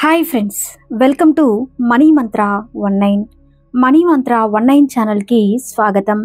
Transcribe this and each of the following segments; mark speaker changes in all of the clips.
Speaker 1: Hi friends, welcome to money Mantra 19. Money మంత్ర 19 ఛానల్కి స్వాగతం.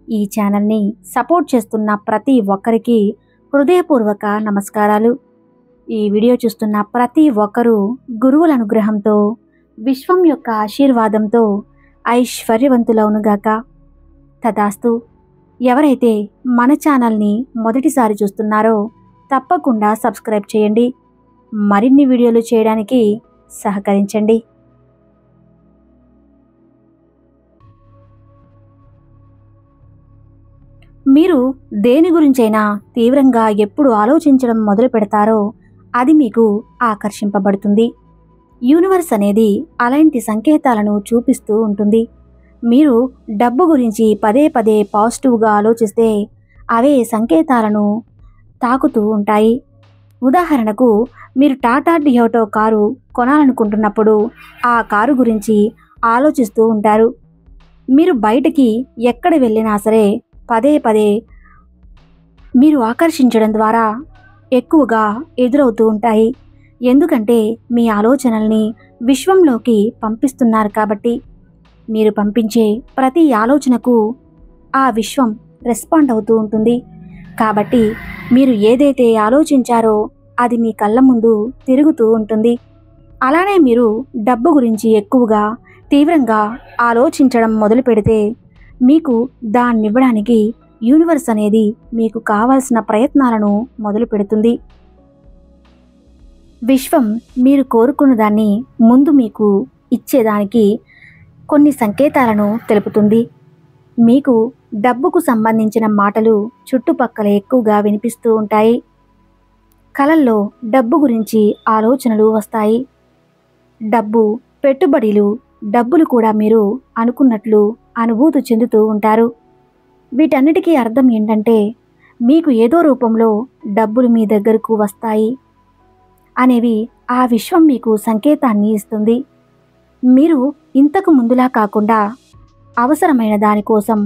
Speaker 1: ఈ ఛానల్ని సపోర్ట్ చేస్తున్న ప్రతి ఒక్కరికి హృదయపూర్వక నమస్కారాలు. ఈ వీడియో చూస్తున్న ప్రతి ఒక్కరూ గురువుల అనుగ్రహంతో, విశ్వం యొక్క ఆశీర్వాదంతో ఐశ్వర్యవంతులవునుగాక. తదాస్తు. ఎవరైతే మన ఛానల్ని మొదటిసారి చూస్తున్నారో తప్పకుండా సబ్స్క్రైబ్ చేయండి. మరిన్ని వీడియోలు చేయడానికి సహకరించండి. మీరు దేని గురించైనా తీవ్రంగా ఎప్పుడు ఆలోచించడం మొదలు పెడతారో అది మీకు ఆకర్షింపబడుతుంది. యూనివర్స్ అనేది అలాంటి సంకేతాలను చూపిస్తూ ఉంటుంది. మీరు డబ్బు గురించి పదే పదే పాజిటివ్గా ఆలోచిస్తే అవే సంకేతాలను తాకుతూ ఉంటాయి. ఉదాహరణకు, మీరు టాటా డియోటో కారు కొనాలనుకుంటున్నప్పుడు ఆ కారు గురించి ఆలోచిస్తూ ఉంటారు. మీరు బయటికి ఎక్కడ వెళ్ళినా సరే పదే పదే మీరు ఆకర్షించడం ద్వారా ఎక్కువగా ఎదురవుతూ ఉంటాయి. ఎందుకంటే మీ ఆలోచనల్ని విశ్వంలోకి పంపిస్తున్నారు కాబట్టి. మీరు పంపించే ప్రతి ఆలోచనకు ఆ విశ్వం రెస్పాండ్ అవుతూ ఉంటుంది. కాబట్టి మీరు ఏదైతే ఆలోచించారో అది మీ కళ్ళ ముందు తిరుగుతూ ఉంటుంది. అలానే మీరు డబ్బు గురించి ఎక్కువగా తీవ్రంగా ఆలోచించడం మొదలు పెడితే మీకు దాన్నివ్వడానికి యూనివర్స్ అనేది మీకు కావాల్సిన ప్రయత్నాలను మొదలు పెడుతుంది. విశ్వం మీరు కోరుకున్న దాన్ని ముందు మీకు ఇచ్చేదానికి కొన్ని సంకేతాలను తెలుపుతుంది. మీకు డబ్బుకు సంబంధించిన మాటలు చుట్టుపక్కల ఎక్కువగా వినిపిస్తూ ఉంటాయి. కలల్లో డబ్బు గురించి ఆలోచనలు వస్తాయి. డబ్బు, పెట్టుబడులు, డబ్బులు కూడా మీరు అనుకున్నట్లు అనుభూతి చెందుతూ ఉంటారు. వీటన్నిటికీ అర్థం ఏంటంటే మీకు ఏదో రూపంలో డబ్బులు మీ దగ్గరకు వస్తాయి అనేవి ఆ విశ్వం మీకు సంకేతాన్ని ఇస్తుంది. మీరు ఇంతకు ముందులా కాకుండా అవసరమైన దానికోసం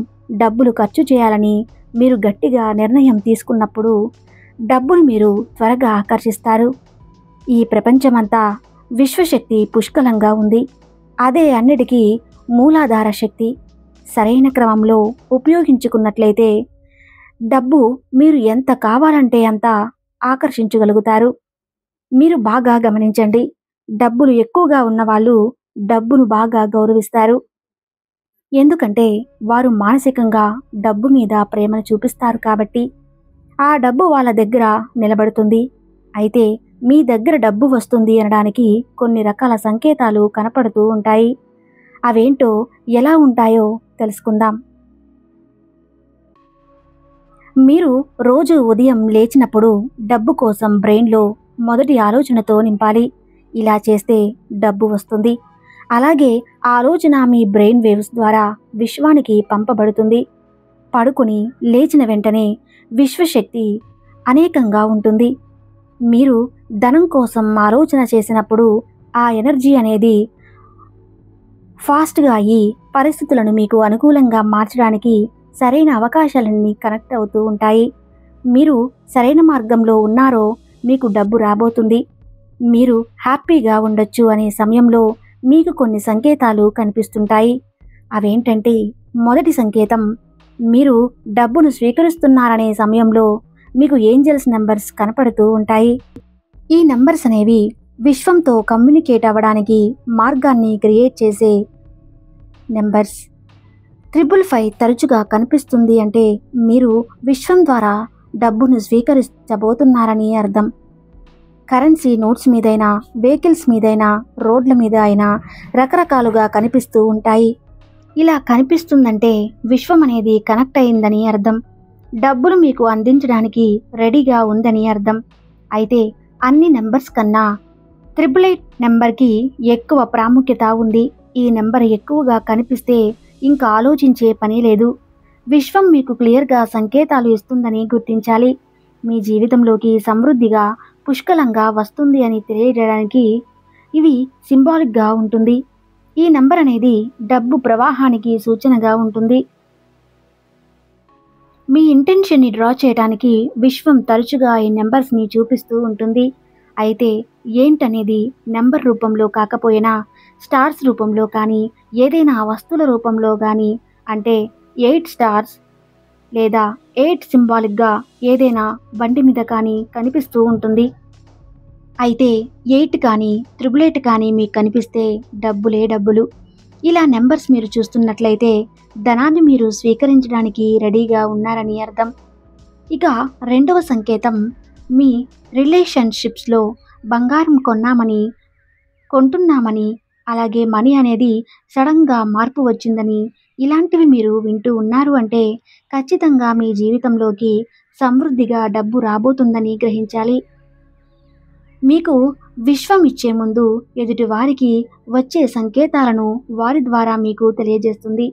Speaker 1: డబ్బులు ఖర్చు చేయాలని మీరు గట్టిగా నిర్ణయం తీసుకున్నప్పుడు డబ్బులు మీరు త్వరగా ఆకర్షిస్తారు. ఈ ప్రపంచమంతా విశ్వశక్తి పుష్కలంగా ఉంది. అదే అన్నిటికీ మూలాధార శక్తి. సరైన క్రమంలో ఉపయోగించుకున్నట్లయితే డబ్బు మీరు ఎంత కావాలంటే అంత ఆకర్షించగలుగుతారు. మీరు బాగా గమనించండి, డబ్బులు ఎక్కువగా ఉన్నవాళ్ళు డబ్బును బాగా గౌరవిస్తారు. ఎందుకంటే వారు మానసికంగా డబ్బు మీద ప్రేమను చూపిస్తారు కాబట్టి ఆ డబ్బు వాళ్ళ దగ్గర నిలబడుతుంది. అయితే మీ దగ్గర డబ్బు వస్తుంది అనడానికి కొన్ని రకాల సంకేతాలు కనపడుతూ ఉంటాయి. అవేంటో, ఎలా ఉంటాయో తెలుసుకుందాం. మీరు రోజు ఉదయం లేచినప్పుడు డబ్బు కోసం బ్రెయిన్లో మొదటి ఆలోచనతో నింపాలి. ఇలా చేస్తే డబ్బు వస్తుంది. అలాగే ఆలోచన మీ బ్రెయిన్ వేవ్స్ ద్వారా విశ్వానికి పంపబడుతుంది. పడుకుని లేచిన వెంటనే విశ్వశక్తి అనేకంగా ఉంటుంది. మీరు ధనం కోసం ఆలోచన చేసినప్పుడు ఆ ఎనర్జీ అనేది ఫాస్ట్గా అయ్యి పరిస్థితులను మీకు అనుకూలంగా మార్చడానికి సరైన అవకాశాలన్నీ కనెక్ట్ అవుతూ ఉంటాయి. మీరు సరైన మార్గంలో ఉన్నారో మీకు డబ్బు రాబోతుంది. మీరు హ్యాపీగా ఉండొచ్చు అనే సమయంలో మీకు కొన్ని సంకేతాలు కనిపిస్తుంటాయి. అవేంటంటే, మొదటి సంకేతం, మీరు డబ్బును స్వీకరిస్తున్నారనే సమయంలో మీకు ఏంజల్స్ నెంబర్స్ కనపడుతూ ఉంటాయి. ఈ నెంబర్స్ అనేవి విశ్వంతో కమ్యూనికేట్ అవ్వడానికి మార్గాన్ని క్రియేట్ చేసే నెంబర్స్. 555 తరచుగా కనిపిస్తుంది అంటే మీరు విశ్వం ద్వారా డబ్బును స్వీకరించబోతున్నారని అర్థం. కరెన్సీ నోట్స్ మీదైనా, వెహికల్స్ మీదైనా, రోడ్ల మీద అయినా రకరకాలుగా కనిపిస్తూ ఉంటాయి. ఇలా కనిపిస్తుందంటే విశ్వం అనేది కనెక్ట్ అయిందని అర్థం. డబ్బులు మీకు అందించడానికి రెడీగా ఉందని అర్థం. అయితే అన్ని నెంబర్స్ కన్నా 888 నెంబర్కి ఎక్కువ ప్రాముఖ్యత ఉంది. ఈ నెంబర్ ఎక్కువగా కనిపిస్తే ఇంకా ఆలోచించే పని లేదు. విశ్వం మీకు క్లియర్గా సంకేతాలు ఇస్తుందని గుర్తించాలి. మీ జీవితంలోకి సమృద్ధిగా పుష్కలంగా వస్తుంది అని తెలియజేయడానికి ఇవి సింబాలిక్గా ఉంటుంది. ఈ నంబర్ అనేది డబ్బు ప్రవాహానికి సూచనగా ఉంటుంది. మీ ఇంటెన్షన్ని డ్రా చేయడానికి విశ్వం తరచుగా ఈ నెంబర్స్ని చూపిస్తూ ఉంటుంది. అయితే ఏంటనేది నెంబర్ రూపంలో కాకపోయినా స్టార్స్ రూపంలో కానీ ఏదైనా వస్తువుల రూపంలో కానీ, అంటే 8 స్టార్స్ లేదా 8 సింబాలిక్గా ఏదైనా బండి మీద కానీ కనిపిస్తూ ఉంటుంది. అయితే 8 కానీ 888 కానీ మీకు కనిపిస్తే డబ్బులే డబ్బులు. ఇలా నెంబర్స్ మీరు చూస్తున్నట్లయితే ధనాన్ని మీరు స్వీకరించడానికి రెడీగా ఉన్నారని అర్థం. ఇక రెండవ సంకేతం, మీ రిలేషన్షిప్స్లో బంగారం కొంటున్నామని, అలాగే మనీ అనేది సడన్గా మార్పు వచ్చిందని, ఇలాంటివి మీరు వింటూ ఉన్నారు అంటే ఖచ్చితంగా మీ జీవితంలోకి సమృద్ధిగా డబ్బు రాబోతుందని గ్రహించాలి. మీకు విశ్వం ఇచ్చే ముందు ఎదుటి వారికి వచ్చే సంకేతాలను వారి ద్వారా మీకు తెలియజేస్తుంది.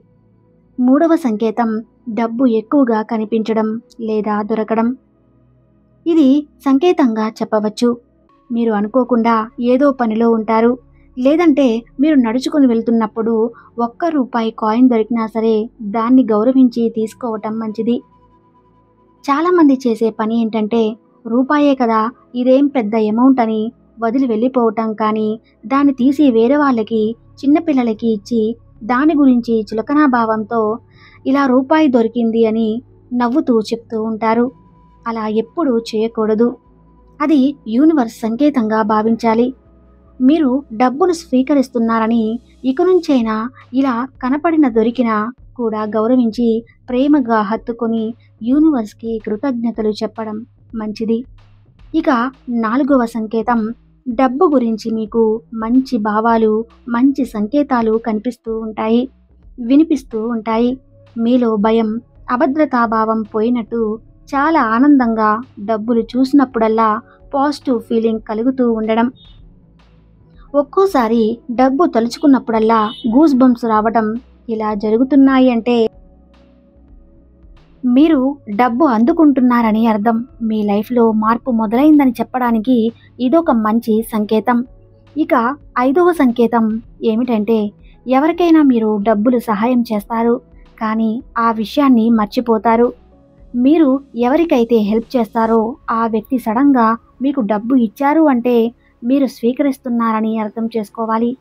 Speaker 1: మూడవ సంకేతం, డబ్బు ఎక్కువగా కనిపించడం లేదా దొరకడం. ఇది సంకేతంగా చెప్పవచ్చు. మీరు అనుకోకుండా ఏదో పనిలో ఉంటారు, లేదంటే మీరు నడుచుకుని వెళ్తున్నప్పుడు ₹1 కాయిన్ దొరికినా సరే దాన్ని గౌరవించి తీసుకోవటం మంచిది. చాలామంది చేసే పని ఏంటంటే రూపాయే కదా, ఇదేం పెద్ద అమౌంట్ అని వదిలి వెళ్ళిపోవటం, కానీ దాన్ని తీసి వేరే వాళ్ళకి, చిన్నపిల్లలకి ఇచ్చి దాని గురించి చులకనా భావంతో ఇలా రూపాయి దొరికింది అని నవ్వుతూ చెప్తూ ఉంటారు. అలా ఎప్పుడూ చేయకూడదు. అది యూనివర్స్ సంకేతంగా భావించాలి. మీరు డబ్బును స్వీకరిస్తున్నారని ఇక నుంచైనా ఇలా కనపడిన దొరికినా కూడా గౌరవించి ప్రేమగా హత్తుకొని యూనివర్స్కి కృతజ్ఞతలు చెప్పడం మంచిది. ఇక నాలుగవ సంకేతం, డబ్బు గురించి మీకు మంచి భావాలు, మంచి సంకేతాలు కనిపిస్తూ ఉంటాయి, వినిపిస్తూ ఉంటాయి. మీలో భయం, అభద్రతాభావం పోయినట్టు చాలా ఆనందంగా డబ్బులు చూసినప్పుడల్లా పాజిటివ్ ఫీలింగ్ కలుగుతూ ఉండడం. ఒక్కోసారి డబ్బు తలుచుకున్నప్పుడల్లా గూస్ బంప్స్ రావడం. ఇలా జరుగుతున్నాయి అంటే మీరు డబ్బు అందుకుంటున్నారని అర్థం. మీ లైఫ్లో మార్పు మొదలైందని చెప్పడానికి ఇదొక మంచి సంకేతం. ఇక ఐదవ సంకేతం ఏమిటంటే, ఎవరికైనా మీరు డబ్బులు సహాయం చేస్తారు, కానీ ఆ విషయాన్ని మర్చిపోతారు. మీరు ఎవరికైతే హెల్ప్ చేస్తారో ఆ వ్యక్తి సడన్గా మీకు డబ్బు ఇచ్చారు అంటే మీరు స్వీకరిస్తున్నారని అర్థం చేసుకోవాలి.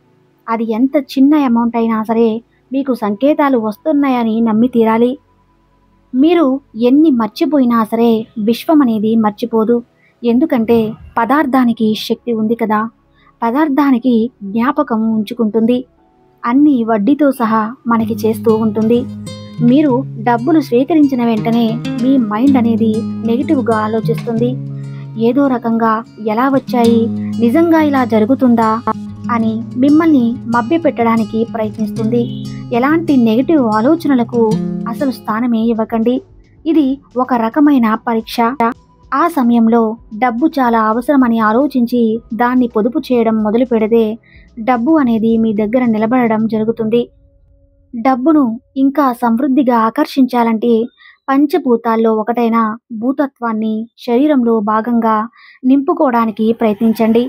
Speaker 1: అది ఎంత చిన్న అమౌంట్ అయినా సరే మీకు సంకేతాలు వస్తున్నాయని నమ్మి తీరాలి. మీరు ఎన్ని మర్చిపోయినా సరే విశ్వం అనేది మర్చిపోదు. ఎందుకంటే పదార్థానికి శక్తి ఉంది కదా, పదార్థానికి జ్ఞాపకం ఉంచుకుంటుంది. అన్ని వడ్డీతో సహా మనకి చేస్తూ ఉంటుంది. మీరు డబ్బులు స్వీకరించిన వెంటనే మీ మైండ్ అనేది నెగిటివ్గా ఆలోచిస్తుంది. ఏదో రకంగా ఎలా వచ్చాయి, నిజంగా ఇలా జరుగుతుందా అని మిమ్మల్ని మభ్యపెట్టడానికి ప్రయత్నిస్తుంది. ఎలాంటి నెగిటివ్ ఆలోచనలకు అసలు స్థానమే ఇవ్వకండి. ఇది ఒక రకమైన పరీక్ష. ఆ సమయంలో డబ్బు చాలా అవసరమని ఆలోచించి దాన్ని పొదుపు చేయడం మొదలు పెడితే డబ్బు అనేది మీ దగ్గర నిలబడడం జరుగుతుంది. డబ్బును ఇంకా సమృద్ధిగా ఆకర్షించాలంటే పంచభూతాల్లో ఒకటైన భూతత్వాన్ని శరీరంలో భాగంగా నింపుకోవడానికి ప్రయత్నించండి.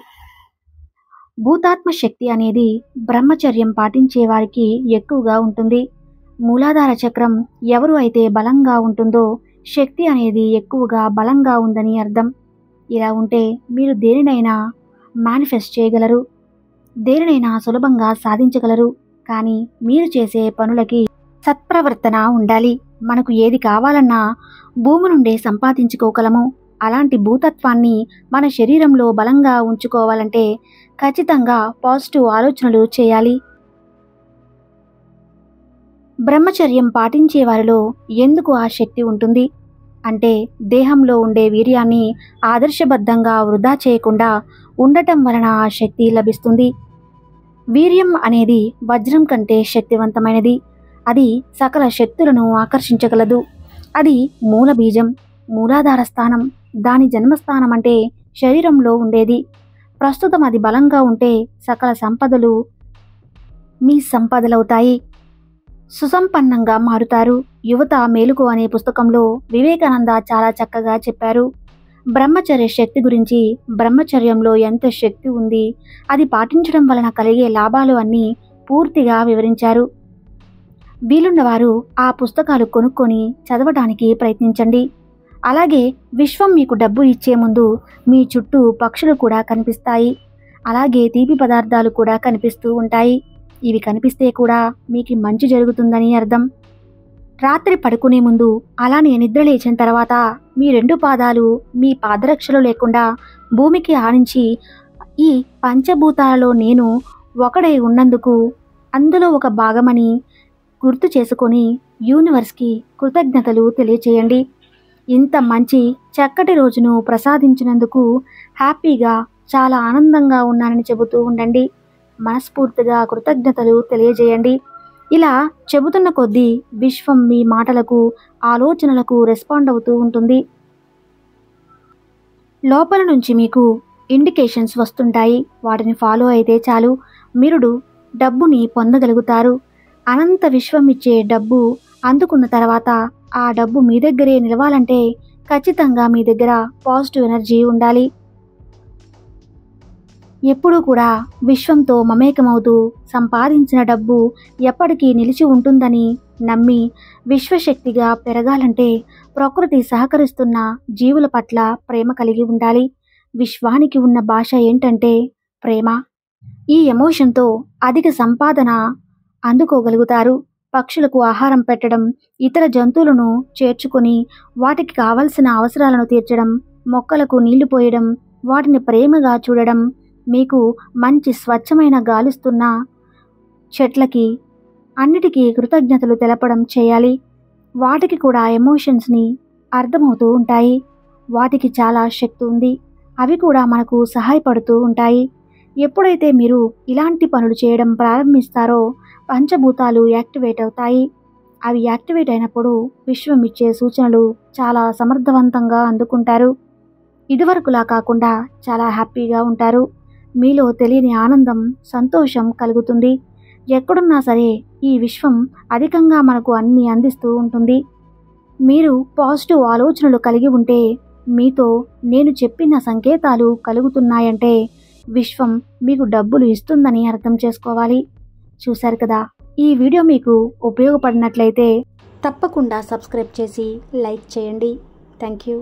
Speaker 1: భూతాత్మ శక్తి అనేది బ్రహ్మచర్యం పాటించే వారికి ఎక్కువగా ఉంటుంది. మూలాధార చక్రం ఎవరు అయితే బలంగా ఉంటుందో శక్తి అనేది ఎక్కువగా బలంగా ఉందని అర్థం. ఇలా ఉంటే మీరు దేనినైనా మేనిఫెస్ట్ చేయగలరు, దేనినైనా సులభంగా సాధించగలరు. కానీ మీరు చేసే పనులకి సత్ప్రవర్తన ఉండాలి. మనకు ఏది కావాలన్నా భూమి నుండే సంపాదించుకోగలము. అలాంటి భూతత్వాన్ని మన శరీరంలో బలంగా ఉంచుకోవాలంటే ఖచ్చితంగా పాజిటివ్ ఆలోచనలు చేయాలి. బ్రహ్మచర్యం పాటించే వారిలో ఎందుకు ఆ శక్తి ఉంటుంది అంటే, దేహంలో ఉండే వీర్యాన్ని ఆదర్శబద్ధంగా వృధా చేయకుండా ఉండటం వలన ఆ శక్తి లభిస్తుంది. వీర్యం అనేది వజ్రం కంటే శక్తివంతమైనది. అది సకల శక్తులను ఆకర్షించగలదు. అది మూల బీజం, మూలాధార స్థానం. దాని జన్మస్థానం అంటే శరీరంలో ఉండేది. ప్రస్తుతం అది బలంగా ఉంటే సకల సంపదలు మీ సంపదలవుతాయి. సుసంపన్నంగా మారుతారు. యువత మేలుకు అనే పుస్తకంలో వివేకానంద చాలా చక్కగా చెప్పారు. బ్రహ్మచర్య శక్తి గురించి, బ్రహ్మచర్యంలో ఎంత శక్తి ఉంది, అది పాటించడం వలన కలిగే లాభాలు అన్నీ పూర్తిగా వివరించారు. వీలున్నవారు ఆ పుస్తకాలు కొనుక్కొని చదవడానికి ప్రయత్నించండి. అలాగే విశ్వం మీకు డబ్బు ఇచ్చే ముందు మీ చుట్టూ పక్షులు కూడా కనిపిస్తాయి. అలాగే తీపి పదార్థాలు కూడా కనిపిస్తూ ఉంటాయి. ఇవి కనిపిస్తే కూడా మీకు మంచి జరుగుతుందని అర్థం. రాత్రి పడుకునే ముందు అలానే నిద్ర లేచిన తర్వాత మీ 2 పాదాలు మీ పాదరక్షలు లేకుండా భూమికి ఆనించి ఈ పంచభూతాలలో నేను ఒకడై ఉన్నందుకు అందులో ఒక భాగమని గుర్తు చేసుకొని యూనివర్స్కి కృతజ్ఞతలు తెలియచేయండి. ఇంత మంచి చక్కటి రోజును ప్రసాదించినందుకు హ్యాపీగా చాలా ఆనందంగా ఉన్నానని చెబుతూ ఉండండి. మనస్ఫూర్తిగా కృతజ్ఞతలు తెలియజేయండి. ఇలా చెబుతున్న కొద్దీ విశ్వం మీ మాటలకు ఆలోచనలకు రెస్పాండ్ అవుతూ ఉంటుంది. లోపల నుంచి మీకు ఇండికేషన్స్ వస్తుంటాయి. వాటిని ఫాలో అయితే చాలు మీరు డబ్బుని పొందగలుగుతారు. అనంత విశ్వం ఇచ్చే డబ్బు అందుకున్న తర్వాత ఆ డబ్బు మీ దగ్గరే నిలవాలంటే ఖచ్చితంగా మీ దగ్గర పాజిటివ్ ఎనర్జీ ఉండాలి. ఎప్పుడూ కూడా విశ్వంతో మమేకమవుతూ సంపాదించిన డబ్బు ఎప్పటికీ నిలిచి ఉంటుందని నమ్మి విశ్వశక్తిగా పెరగాలంటే ప్రకృతి సహకరిస్తున్న జీవుల పట్ల ప్రేమ కలిగి ఉండాలి. విశ్వానికి ఉన్న భాష ఏంటంటే ప్రేమ. ఈ ఎమోషన్తో అధిక సంపాదన అందుకోగలుగుతారు. పక్షులకు ఆహారం పెట్టడం, ఇతర జంతువులను చేర్చుకొని వాటికి కావలసిన అవసరాలను తీర్చడం, మొక్కలకు నీళ్లు పోయడం, వాటిని ప్రేమగా చూడడం, మీకు మంచి స్వచ్ఛమైన గాలిస్తున్న చెట్లకి అన్నిటికీ కృతజ్ఞతలు తెలపడం చేయాలి. వాటికి కూడా ఎమోషన్స్ని అర్థమవుతూ ఉంటాయి. వాటికి చాలా శక్తి ఉంది. అవి కూడా మనకు సహాయపడుతూ ఉంటాయి. ఎప్పుడైతే మీరు ఇలాంటి పనులు చేయడం ప్రారంభిస్తారో పంచభూతాలు యాక్టివేట్ అవుతాయి. అవి యాక్టివేట్ అయినప్పుడు విశ్వం ఇచ్చే సూచనలు చాలా సమర్థవంతంగా అందుకుంటారు. ఇదివరకులా కాకుండా చాలా హ్యాపీగా ఉంటారు. మీలో తెలియని ఆనందం, సంతోషం కలుగుతుంది. ఎక్కడున్నా సరే ఈ విశ్వం అధికంగా మనకు అన్నీ అందిస్తూ ఉంటుంది. మీరు పాజిటివ్ ఆలోచనలు కలిగి ఉంటే మీతో నేను చెప్పిన సంకేతాలు కలుగుతున్నాయంటే విశ్వం మీకు డబ్బులు ఇస్తుందని అర్థం చేసుకోవాలి. చూశారు కదా, ఈ వీడియో మీకు ఉపయోగపడినట్లయితే తప్పకుండా సబ్స్క్రైబ్ చేసి లైక్ చేయండి. Thank you.